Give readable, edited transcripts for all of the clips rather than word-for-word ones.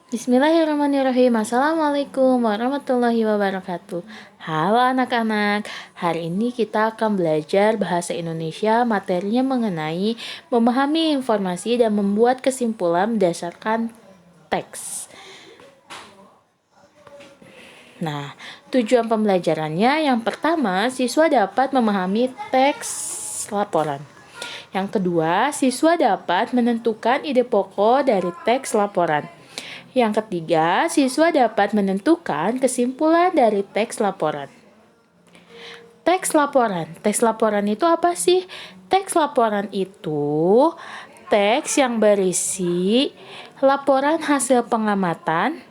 Bismillahirrahmanirrahim. Assalamualaikum warahmatullahi wabarakatuh. Halo anak-anak, hari ini kita akan belajar bahasa Indonesia. Materinya mengenai memahami informasi dan membuat kesimpulan berdasarkan teks. Nah, tujuan pembelajarannya yang pertama, siswa dapat memahami teks laporan. Yang kedua, siswa dapat menentukan ide pokok dari teks laporan. Yang ketiga, siswa dapat menentukan kesimpulan dari teks laporan. Teks laporan. Teks laporan itu apa sih? Teks laporan itu teks yang berisi laporan hasil pengamatan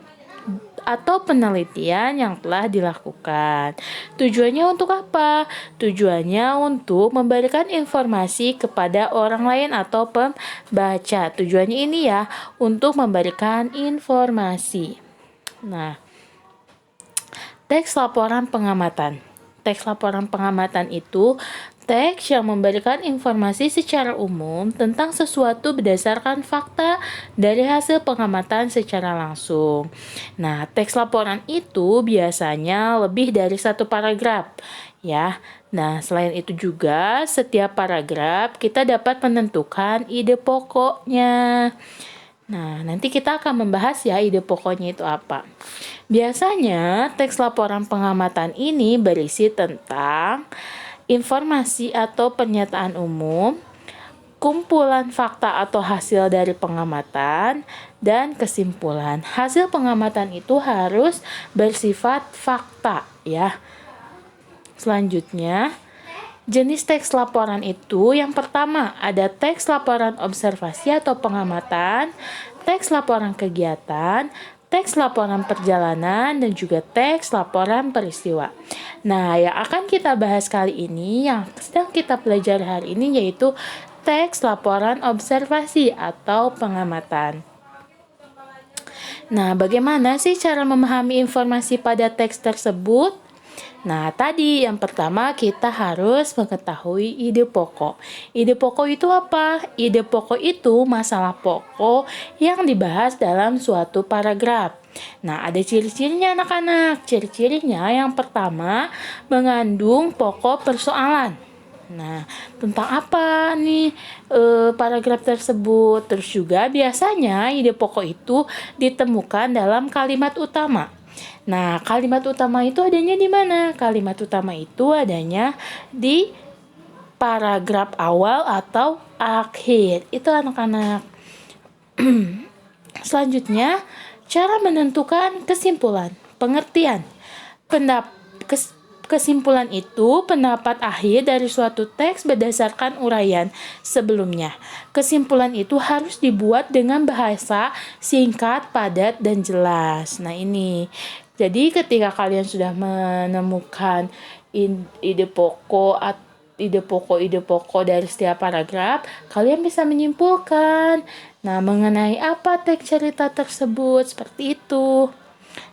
atau penelitian yang telah dilakukan. Tujuannya untuk apa? Tujuannya untuk memberikan informasi kepada orang lain atau pembaca. Tujuannya ini ya, untuk memberikan informasi. Nah, teks laporan pengamatan. Teks laporan pengamatan itu teks yang memberikan informasi secara umum tentang sesuatu berdasarkan fakta dari hasil pengamatan secara langsung. Nah, teks laporan itu biasanya lebih dari satu paragraf, ya. Nah, selain itu juga setiap paragraf kita dapat menentukan ide pokoknya. Nah, nanti kita akan membahas ya ide pokoknya itu apa. Biasanya teks laporan pengamatan ini berisi tentang informasi atau pernyataan umum, kumpulan fakta atau hasil dari pengamatan, dan kesimpulan. Hasil pengamatan itu harus bersifat fakta ya. Selanjutnya, jenis teks laporan itu yang pertama ada teks laporan observasi atau pengamatan, teks laporan kegiatan, teks laporan perjalanan, dan juga teks laporan peristiwa. Nah, yang akan kita bahas kali ini, yang sedang kita pelajari hari ini yaitu teks laporan observasi atau pengamatan. Nah, bagaimana sih cara memahami informasi pada teks tersebut? Nah, tadi yang pertama kita harus mengetahui ide pokok. Ide pokok itu apa? Ide pokok itu masalah pokok yang dibahas dalam suatu paragraf. Nah, ada ciri-cirinya anak-anak. Ciri-cirinya yang pertama, mengandung pokok persoalan. Nah, tentang apa nih paragraf tersebut? Terus juga biasanya ide pokok itu ditemukan dalam kalimat utama. Nah, kalimat utama itu adanya di mana? Kalimat utama itu adanya di paragraf awal atau akhir. Itu anak-anak. Selanjutnya, cara menentukan kesimpulan, pengertian. Kesimpulan itu pendapat akhir dari suatu teks berdasarkan uraian sebelumnya. Kesimpulan itu harus dibuat dengan bahasa singkat, padat, dan jelas. Nah, ini. Jadi ketika kalian sudah menemukan ide pokok dari setiap paragraf, kalian bisa menyimpulkan. Nah, mengenai apa teks cerita tersebut, seperti itu.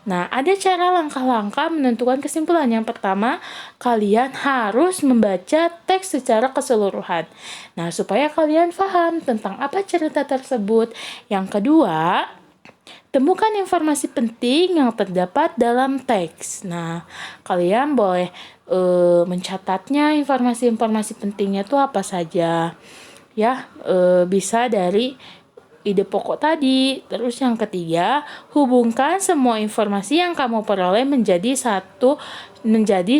Nah, ada cara langkah-langkah menentukan kesimpulan. Yang pertama, kalian harus membaca teks secara keseluruhan. Nah, supaya kalian paham tentang apa cerita tersebut. Yang kedua, temukan informasi penting yang terdapat dalam teks. Nah, kalian boleh mencatatnya informasi-informasi pentingnya itu apa saja. Ya, bisa dari ide pokok tadi. Terus yang ketiga, hubungkan semua informasi yang kamu peroleh menjadi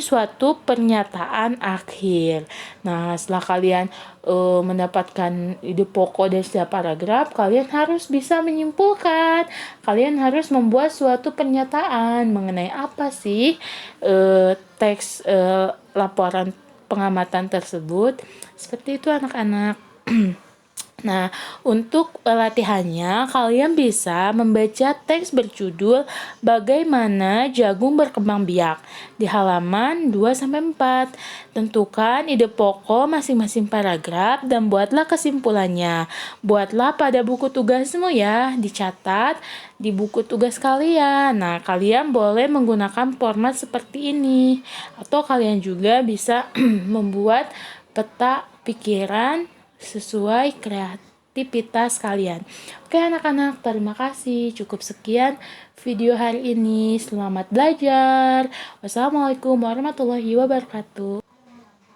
suatu pernyataan akhir. Nah, setelah kalian mendapatkan ide pokok dari setiap paragraf, kalian harus bisa menyimpulkan. Kalian harus membuat suatu pernyataan mengenai apa sih teks laporan pengamatan tersebut. Seperti itu anak-anak. Nah, untuk latihannya, kalian bisa membaca teks berjudul Bagaimana Jagung Berkembang Biak di halaman 2-4. Tentukan ide pokok masing-masing paragraf dan buatlah kesimpulannya. Buatlah pada buku tugasmu ya, dicatat di buku tugas kalian. Nah, kalian boleh menggunakan format seperti ini. Atau kalian juga bisa membuat peta pikiran sesuai aktivitas kalian. Oke anak-anak, terima kasih. Cukup sekian video hari ini. Selamat belajar. Wassalamualaikum warahmatullahi wabarakatuh.